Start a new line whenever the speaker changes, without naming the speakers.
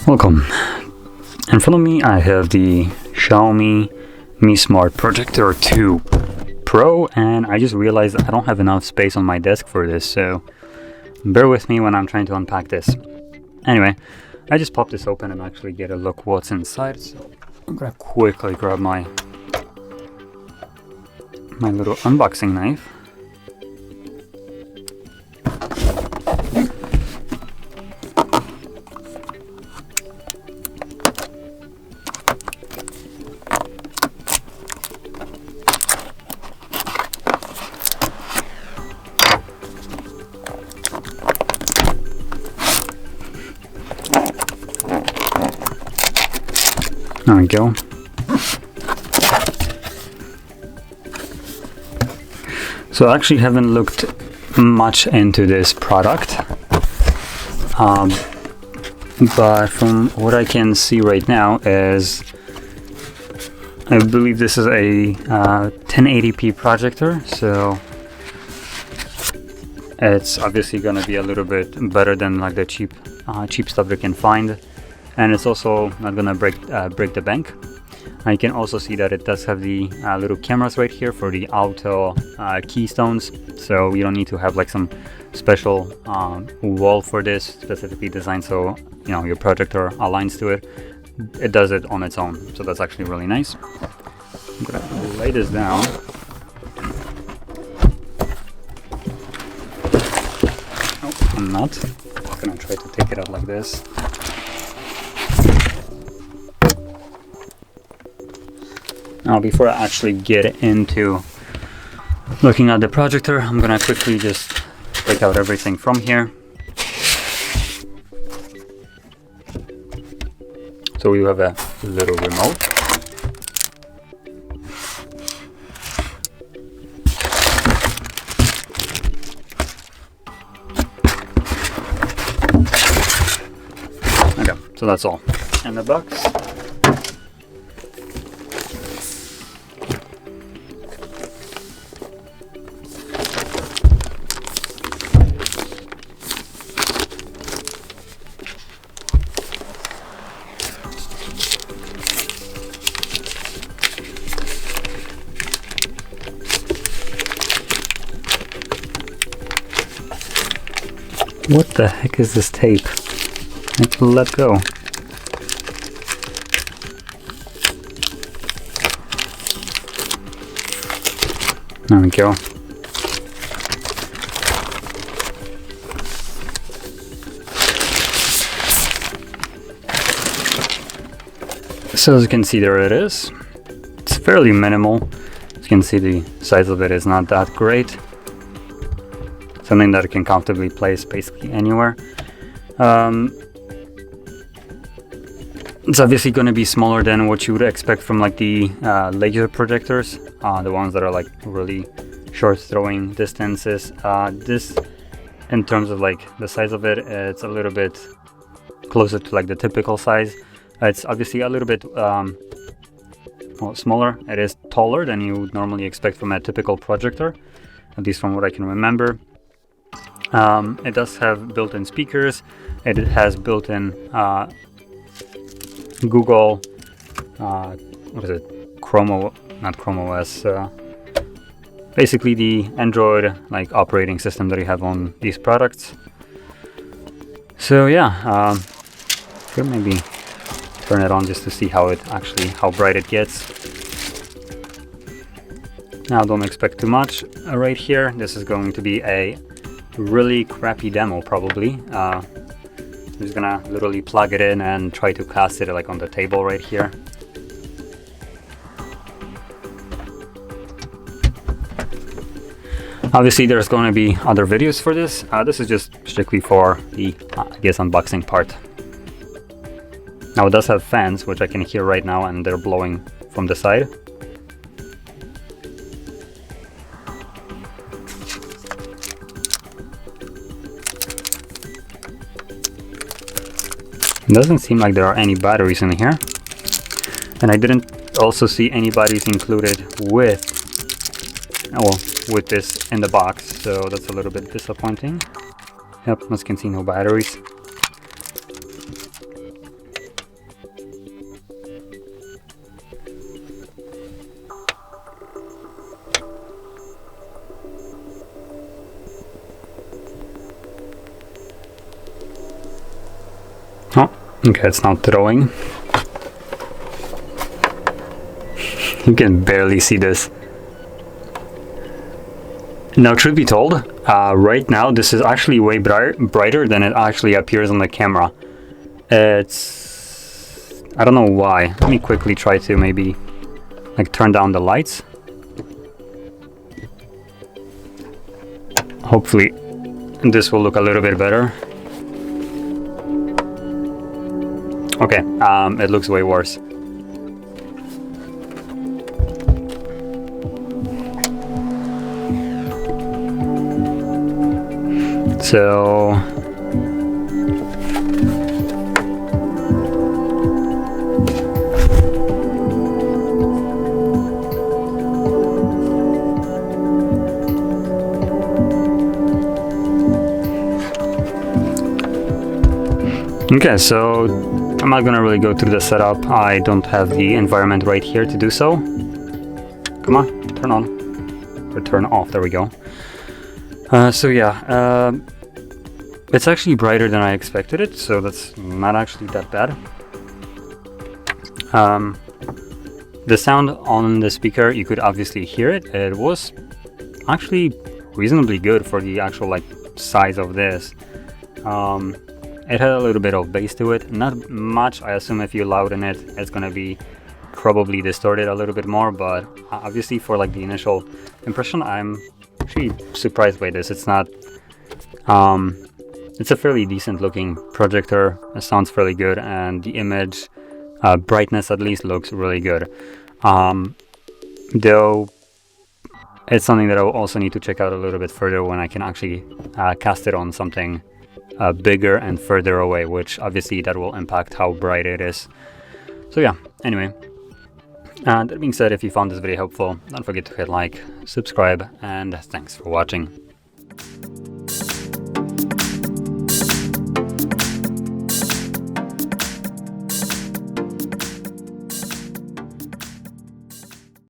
Welcome. In front of me I have the XIAOMI Mi Smart Projector 2 Pro, and I just realized I don't have enough space on my desk for this, so bear with me when I'm trying to unpack this. Anyway, I just popped this open and actually get a look what's inside, so I'm gonna quickly grab my little unboxing knife. There we go. So I actually haven't looked much into this product, but from what I can see right now is, I believe this is a 1080p projector, so it's obviously going to be a little bit better than like the cheap stuff you can find. And it's also not gonna break the bank. You can also see that it does have the little cameras right here for the auto keystones, so you don't need to have like some special wall for this specifically designed so you know your projector aligns to it. It does it on its own, so that's actually really nice. I'm gonna lay this down. Oh, I'm not. I'm gonna try to take it out like this. Now, before I actually get into looking at the projector, I'm gonna quickly just take out everything from here. So we have a little remote. Okay, so that's all in the box. What the heck is this tape? I have to let go. There we go. So as you can see, there it is. It's fairly minimal. As you can see, the size of it is not that great. Something that it can comfortably place basically anywhere. It's obviously going to be smaller than what you would expect from like the laser projectors, the ones that are like really short throwing distances. This, in terms of like the size of it, it's a little bit closer to like the typical size. It's obviously a little bit well, smaller. It is taller than you would normally expect from a typical projector, at least from what I can remember. It does have built-in speakers. It has built-in Google, what is it? Not Chrome OS. Basically the Android like operating system that you have on these products. So yeah, could maybe turn it on just to see how bright it gets. Now don't expect too much right here. This is going to be a really crappy demo probably. I'm just gonna literally plug it in and try to cast it like on the table right here. Obviously there's going to be other videos for this. This is just strictly for the I guess unboxing part. Now it does have fans, which I can hear right now, and they're blowing from the side. It doesn't seem like there are any batteries in here, and I didn't also see any batteries included with, oh well, with this in the box, so that's a little bit disappointing. Yep, as you can see, no batteries. Oh, okay, it's not throwing. You can barely see this. Now, truth be told, right now this is actually way brighter than it actually appears on the camera. I don't know why. Let me quickly try to maybe like turn down the lights. Hopefully this will look a little bit better. Okay, it looks way worse. So okay, so I'm not gonna really go through the setup. I don't have the environment right here to do so. Come on, turn on or turn off. There we go. So yeah, it's actually brighter than I expected it, so that's not actually that bad. The sound on the speaker, you could obviously hear it. It was actually reasonably good for the actual like size of this. It had a little bit of bass to it, not much. I assume if you louden it, it's gonna be probably distorted a little bit more, but obviously for like the initial impression, I'm actually surprised by this. It's not it's a fairly decent looking projector. It sounds fairly good, and the image brightness at least looks really good. Though it's something that I'll also need to check out a little bit further when I can actually cast it on something bigger and further away, which obviously that will impact how bright it is. So yeah, anyway, that being said, if you found this video helpful, don't forget to hit like, subscribe, and thanks for watching.